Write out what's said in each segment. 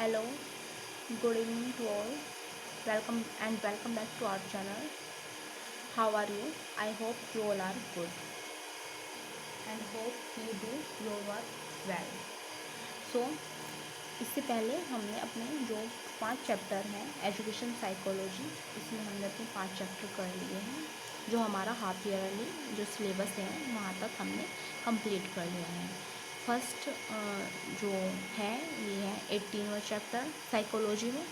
Hello, good evening to all. Welcome back to our channel. How are you? I hope you all are good and hope you do your work well. So, इससे पहले हमने अपने जो 5 chapter हैं education psychology, इसमें हमने अपने 5 chapter कर लिए हैं। जो हमारा हाफ ईयरली जो सिलेबस है वहाँ तक हमने कंप्लीट कर लिया है। फर्स्ट जो है ये है 18वां चैप्टर साइकोलॉजी में,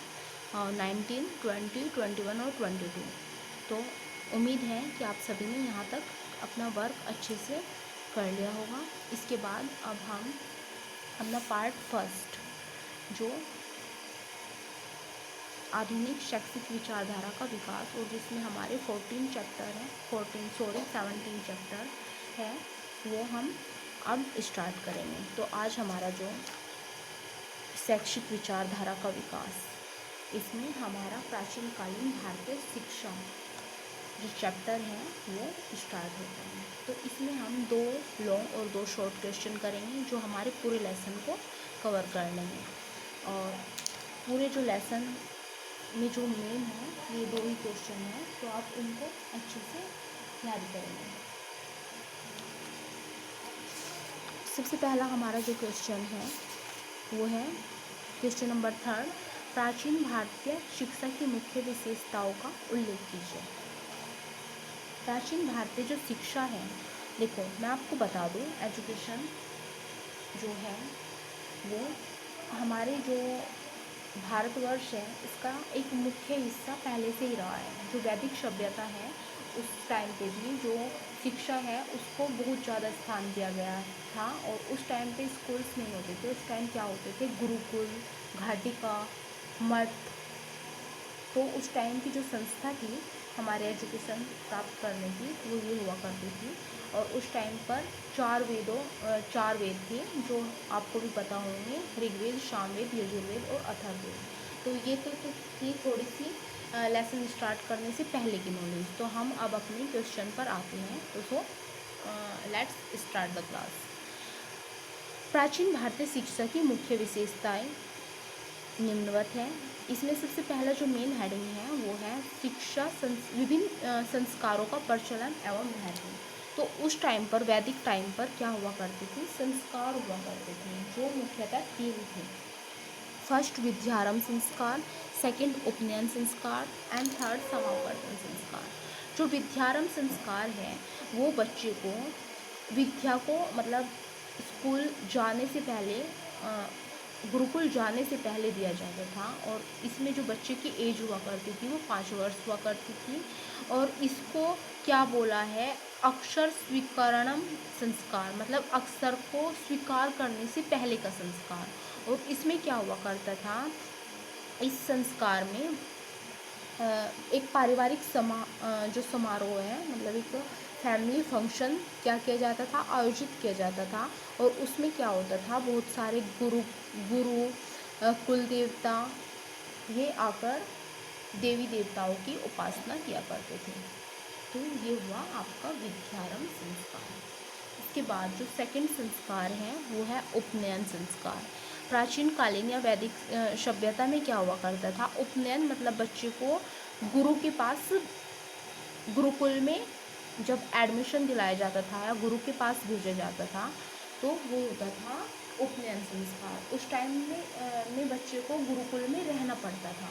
19, 20, 21 और 22। तो उम्मीद है कि आप सभी ने यहाँ तक अपना वर्क अच्छे से कर लिया होगा। इसके बाद अब हम अपना पार्ट फर्स्ट जो आधुनिक शैक्षिक विचारधारा का विकास, और जिसमें हमारे 17 चैप्टर है, वो हम अब स्टार्ट करेंगे। तो आज हमारा जो शैक्षिक विचारधारा का विकास, इसमें हमारा प्राचीन कालीन भारतीय शिक्षा जो चैप्टर है वो स्टार्ट होता है। तो इसमें हम 2 लॉन्ग और 2 शॉर्ट क्वेश्चन करेंगे जो हमारे पूरे लेसन को कवर कर लेंगे। और पूरे जो लेसन में जो मेन है ये 2 ही क्वेश्चन है, तो आप उनको अच्छे से याद करेंगे। सबसे पहला हमारा जो क्वेश्चन है वो है क्वेश्चन नंबर 3, प्राचीन भारतीय शिक्षा की मुख्य विशेषताओं का उल्लेख कीजिए। प्राचीन भारतीय जो शिक्षा है, देखो मैं आपको बता दूं, एजुकेशन जो है वो हमारे जो भारतवर्ष है इसका एक मुख्य हिस्सा पहले से ही रहा है। जो वैदिक सभ्यता है उस टाइम पे भी जो शिक्षा है उसको बहुत ज़्यादा स्थान दिया गया था, और उस टाइम पे स्कूल्स नहीं होते थे। उस टाइम क्या होते थे, गुरुकुल, घाटिका, मठ। तो उस टाइम की जो संस्था थी हमारे एजुकेशन प्राप्त करने की, वो ये हुआ करती थी। और उस टाइम पर 4 वेद थे जो आपको भी पता होंगे, ऋग्वेद, सामवेद, यजुर्वेद और अथर्ववेद। तो ये तो थी थोड़ी सी लेसन स्टार्ट करने से पहले की नॉलेज। तो हम अब अपने क्वेश्चन पर आते हैं। तो लेट्स स्टार्ट द क्लास। प्राचीन भारतीय शिक्षा की मुख्य विशेषताएं निम्नवत है। इसमें सबसे पहला जो मेन हेडिंग है वो है शिक्षा विभिन्न संस्कारों का प्रचलन एवं महत्व। तो उस टाइम पर, वैदिक टाइम पर क्या हुआ करते थे, संस्कार हुआ करते थे जो मुख्यतः 3 थे। फर्स्ट विद्यारंभ संस्कार, सेकंड उपनयन संस्कार एंड थर्ड समावर्तन संस्कार। जो विद्यारंभ संस्कार है वो बच्चे को विद्या को, मतलब स्कूल जाने से पहले, गुरुकुल जाने से पहले दिया जाता था। और इसमें जो बच्चे की एज हुआ करती थी वो 5 वर्ष हुआ करती थी। और इसको क्या बोला है, अक्षर स्वीकरणम संस्कार, मतलब अक्षर को स्वीकार करने से पहले का संस्कार। और इसमें क्या हुआ करता था, इस संस्कार में एक पारिवारिक जो समारोह है, मतलब एक फैमिली फंक्शन क्या किया जाता था, आयोजित किया जाता था। और उसमें क्या होता था, बहुत सारे गुरु कुल देवता ये आकर देवी देवताओं की उपासना किया करते थे। तो ये हुआ आपका विद्यारंभ संस्कार। इसके बाद जो सेकंड संस्कार है वो है उपनयन संस्कार। प्राचीन कालीन या वैदिक सभ्यता में क्या हुआ करता था, उपनयन मतलब बच्चे को गुरु के पास, गुरुकुल में जब एडमिशन दिलाया जाता था या गुरु के पास भेजा जाता था, तो वो होता था उपनयन संस्कार। उस टाइम में बच्चे को गुरुकुल में रहना पड़ता था।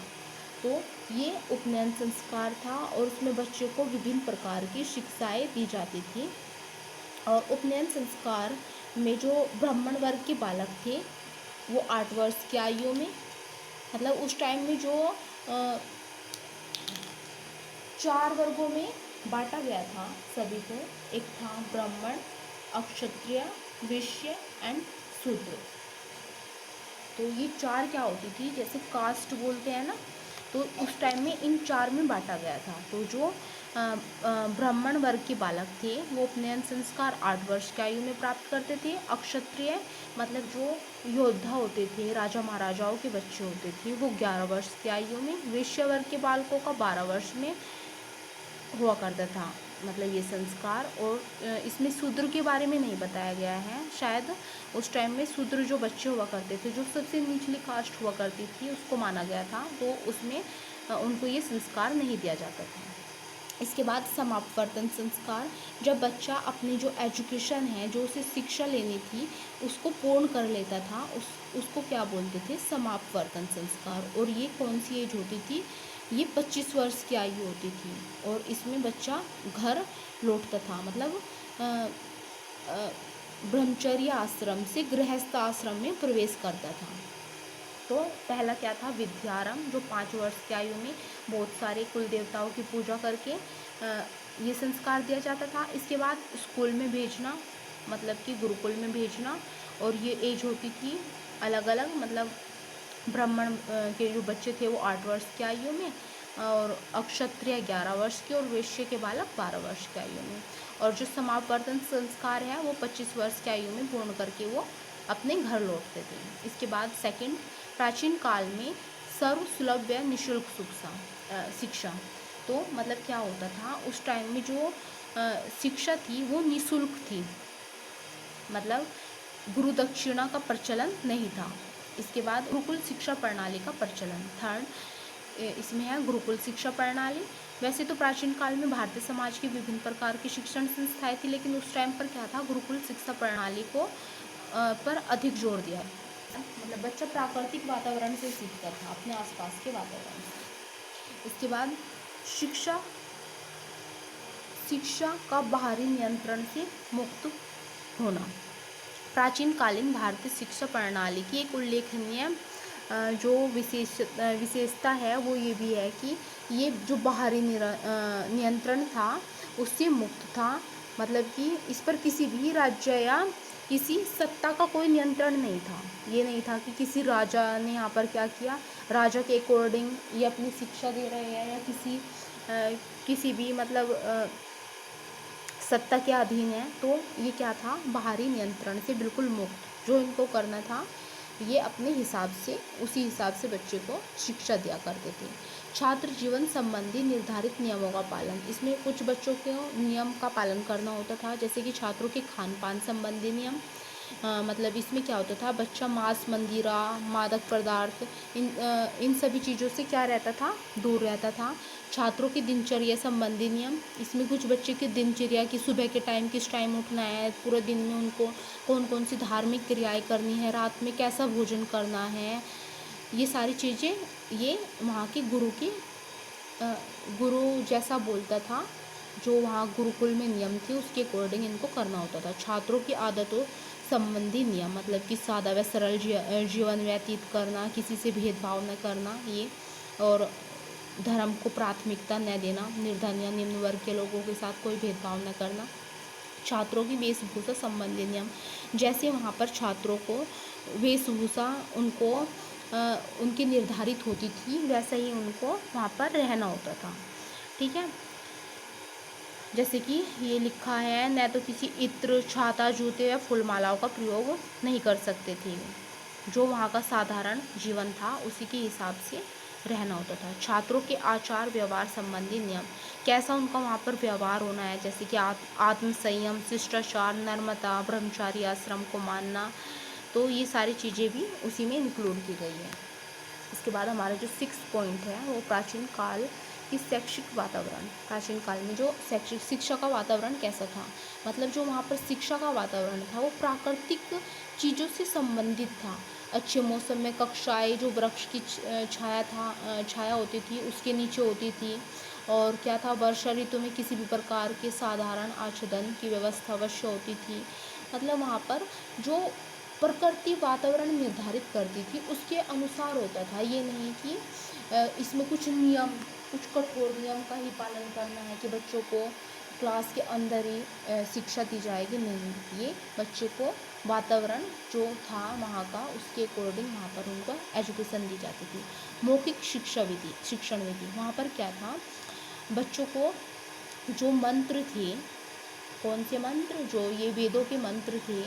तो ये उपनयन संस्कार था, और उसमें बच्चे को विभिन्न प्रकार की शिक्षाएं दी जाती थी। और उपनयन संस्कार में जो ब्राह्मण वर्ग के बालक थे वो 8 वर्ष की आयु में, मतलब उस टाइम में जो 4 वर्गों में बांटा गया था सभी को। एक था ब्राह्मण, अक्षत्रिय, वैश्य एंड शूद्र। तो ये 4 क्या होती थी, जैसे कास्ट बोलते हैं ना, तो उस टाइम में इन 4 में बांटा गया था। तो जो ब्राह्मण वर्ग के बालक थे वो उपनयन संस्कार 8 वर्ष की आयु में प्राप्त करते थे। अक्षत्रिय मतलब जो योद्धा होते थे, राजा महाराजाओं के बच्चे होते थे, वो 11 वर्ष की आयु में। वैश्य वर्ग के बालकों का 12 वर्ष में हुआ करता था। मतलब ये संस्कार। और इसमें शूद्र के बारे में नहीं बताया गया है। शायद उस टाइम में शूद्र जो बच्चे हुआ करते थे, जो सबसे निचली कास्ट हुआ करती थी, उसको माना गया था, तो उसमें उनको ये संस्कार नहीं दिया जाता था। इसके बाद समापवर्तन संस्कार, जब बच्चा अपनी जो एजुकेशन है, जो उसे शिक्षा लेनी थी, उसको पूर्ण कर लेता था, उसको क्या बोलते थे, समापवर्तन संस्कार। और ये कौन सी एज होती थी, ये 25 वर्ष की आयु होती थी। और इसमें बच्चा घर लौटता था, मतलब ब्रह्मचर्य आश्रम से गृहस्थ आश्रम में प्रवेश करता था। तो पहला क्या था, विद्यारंभ, जो 5 वर्ष की आयु में बहुत सारे कुल देवताओं की पूजा करके ये संस्कार दिया जाता था। इसके बाद स्कूल में भेजना, मतलब कि गुरुकुल में भेजना, और ये एज होती थी अलग अलग, मतलब ब्राह्मण के जो बच्चे थे वो 8 वर्ष की आयु में, और अक्षत्रिय 11 वर्ष के, और वैश्य के बालक 12 वर्ष की आयु में। और जो समापवर्तन संस्कार है वो 25 वर्ष की आयु में पूर्ण करके वो अपने घर लौटते थे। इसके बाद सेकंड, प्राचीन काल में सर्वसुलभ व निःशुल्क शिक्षा। तो मतलब क्या होता था, उस टाइम में जो शिक्षा थी वो निःशुल्क थी, मतलब गुरु दक्षिणा का प्रचलन नहीं था। इसके बाद गुरुकुल शिक्षा प्रणाली का प्रचलन। थर्ड इसमें है गुरुकुल शिक्षा प्रणाली। वैसे तो प्राचीन काल में भारतीय समाज की विभिन्न प्रकार की शिक्षण संस्थाएं थी, लेकिन उस टाइम पर क्या था, गुरुकुल शिक्षा प्रणाली को पर अधिक जोर दिया, मतलब बच्चा प्राकृतिक वातावरण से सीखता था, अपने आसपास के वातावरण से। इसके बाद शिक्षा का बाहरी नियंत्रण से मुक्त होना। प्राचीन कालीन भारतीय शिक्षा प्रणाली की एक उल्लेखनीय जो विशेषता है वो ये भी है कि ये जो बाहरी नियंत्रण था उससे मुक्त था, मतलब कि इस पर किसी भी राज्य या किसी सत्ता का कोई नियंत्रण नहीं था। ये नहीं था कि किसी राजा ने यहाँ पर क्या किया, राजा के अकॉर्डिंग ये अपनी शिक्षा दे रहे हैं, या किसी भी मतलब सत्ता के अधीन है। तो ये क्या था, बाहरी नियंत्रण से बिल्कुल मुक्त। जो इनको करना था ये अपने हिसाब से, उसी हिसाब से बच्चे को शिक्षा दिया करते थे। छात्र जीवन संबंधी निर्धारित नियमों का पालन, इसमें कुछ बच्चों को नियम का पालन करना होता था, जैसे कि छात्रों के खान पान संबंधी नियम। मतलब इसमें क्या होता था, बच्चा मांस, मंदिरा, मादक पदार्थ, इन सभी चीज़ों से क्या रहता था, दूर रहता था। छात्रों की दिनचर्या संबंधी नियम, इसमें कुछ बच्चे की दिनचर्या की, सुबह के टाइम किस टाइम उठना है, पूरे दिन में उनको कौन कौन सी धार्मिक क्रियाएं करनी है, रात में कैसा भोजन करना है, ये सारी चीज़ें ये वहाँ के गुरु जैसा बोलता था, जो वहाँ गुरुकुल में नियम थे उसके अकॉर्डिंग इनको करना होता था। छात्रों की आदतों संबंधी नियम, मतलब कि सादा व सरल जीवन व्यतीत करना, किसी से भेदभाव न करना, ये, और धर्म को प्राथमिकता न देना, निर्धन या निम्न वर्ग के लोगों के साथ कोई भेदभाव न करना। छात्रों की वेशभूषा संबंधी नियम, जैसे वहाँ पर छात्रों को वेशभूषा उनकी निर्धारित होती थी, वैसे ही उनको वहाँ पर रहना होता था। ठीक है, जैसे कि ये लिखा है, न तो किसी इत्र, छाता, जूते या फूलमालाओं का प्रयोग नहीं कर सकते थे। जो वहाँ का साधारण जीवन था उसी के हिसाब से रहना होता था। छात्रों के आचार व्यवहार संबंधी नियम, कैसा उनका वहाँ पर व्यवहार होना है, जैसे कि आत्म संयम, शिष्टाचार, नम्रता, ब्रह्मचारी आश्रम को मानना, तो ये सारी चीज़ें भी उसी में इंक्लूड की गई है। इसके बाद हमारा जो 6 पॉइंट है वो प्राचीन काल की शैक्षिक वातावरण। प्राचीन काल में जो शिक्षा का वातावरण कैसा था, मतलब जो वहाँ पर शिक्षा का वातावरण था वो प्राकृतिक चीज़ों से संबंधित था। अच्छे मौसम में कक्षाएं जो वृक्ष की छाया होती थी उसके नीचे होती थी, और क्या था, वर्षा ऋतु में किसी भी प्रकार के साधारण आच्छादन की व्यवस्था अवश्य होती थी। मतलब वहाँ पर जो प्रकृति वातावरण निर्धारित करती थी उसके अनुसार होता था। ये नहीं कि इसमें कुछ कठोर नियम का ही पालन करना है कि बच्चों को क्लास के अंदर ही शिक्षा दी जाएगी, नहीं। ये बच्चे को वातावरण जो था वहाँ का उसके अकॉर्डिंग वहाँ पर उनको एजुकेशन दी जाती थी। मौखिक शिक्षण विधि, वहाँ पर क्या था, बच्चों को जो मंत्र थे, कौन से मंत्र, जो ये वेदों के मंत्र थे,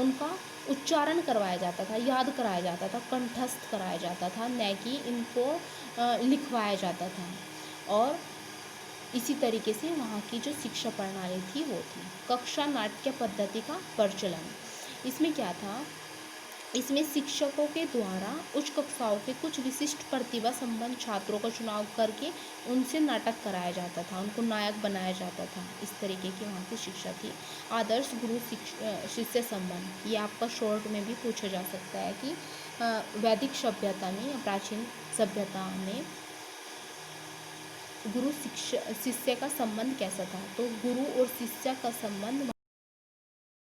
उनका उच्चारण करवाया जाता था, याद कराया जाता था, कंठस्थ कराया जाता था, न कि इनको लिखवाया जाता था। और इसी तरीके से वहाँ की जो शिक्षा प्रणाली थी वो थी। कक्षा नाट्य पद्धति का प्रचलन, इसमें क्या था, इसमें शिक्षकों के द्वारा उच्च कक्षाओं के कुछ विशिष्ट प्रतिभा संपन्न छात्रों का चुनाव करके उनसे नाटक कराया जाता था, उनको नायक बनाया जाता था। इस तरीके की वहाँ की शिक्षा थी। आदर्श गुरु शिष्य संबंध, ये आपका शॉर्ट में भी पूछा जा सकता है कि वैदिक सभ्यता में या प्राचीन सभ्यता में गुरु शिष्य का संबंध कैसा था। तो गुरु और शिष्य का संबंध